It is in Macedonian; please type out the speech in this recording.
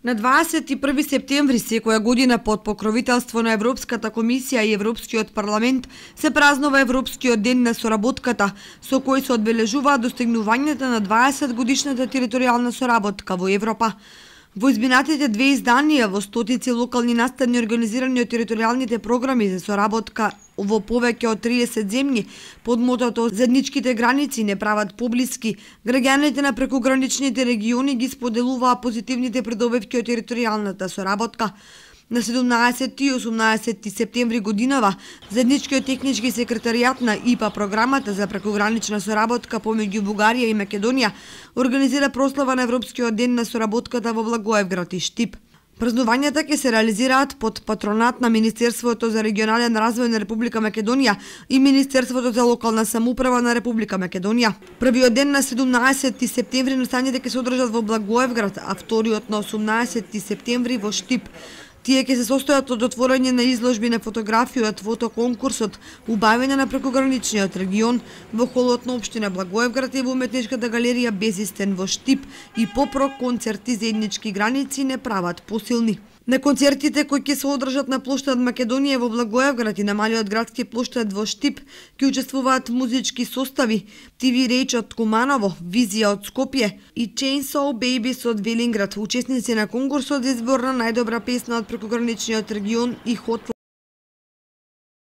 На 21 септември секоја година под покровителство на Европската комисија и Европскиот парламент се празнува Европскиот ден на соработката, со кој се одбележуваат достигнувањата на 20 годишната територијална соработка во Европа. Во изминатите две изданија во стотици локални настани организирани од територијалните програми за соработка во повеќе од 30 земји, под мотото "Заедничките граници не прават поблиски", граѓаните на прекуграничните региони ги споделуваа позитивните придобивки од територијалната соработка. На 17 и 18 септември годинава, Заедничкиот технички секретаријат на ИПА програмата за прекугранична соработка помеѓу Бугарија и Македонија организира прослава на Европскиот ден на соработката во Благоевград и Штип. Празнувањата ќе се реализираат под патронат на Министерството за регионален развој на Република Македонија и Министерството за локална самоуправа на Република Македонија. Првиот ден на 17 септември настаните ќе се одржат во Благоевград, а вториот на 18 септември во Штип. Тие ќе се состојат од отворање на изложби на фотографии од фотоконкурсот, убавење на прекуграничниот регион во холот на општина Благоевград и во уметничката галерија Безистен во Штип и попрок концерти заеднички граници не прават посилни. На концертите кои ќе се одржат на плоштад Македонија во Благоевград и на малиот градски плоштад во Штип ќе учествуваат музички состави TV Реч од Куманово, Визија од Скопје и Chainsaw Babies од Велинград, учесници на конкурсот за избор на најдобра песна од прекуграничниот регион и Hot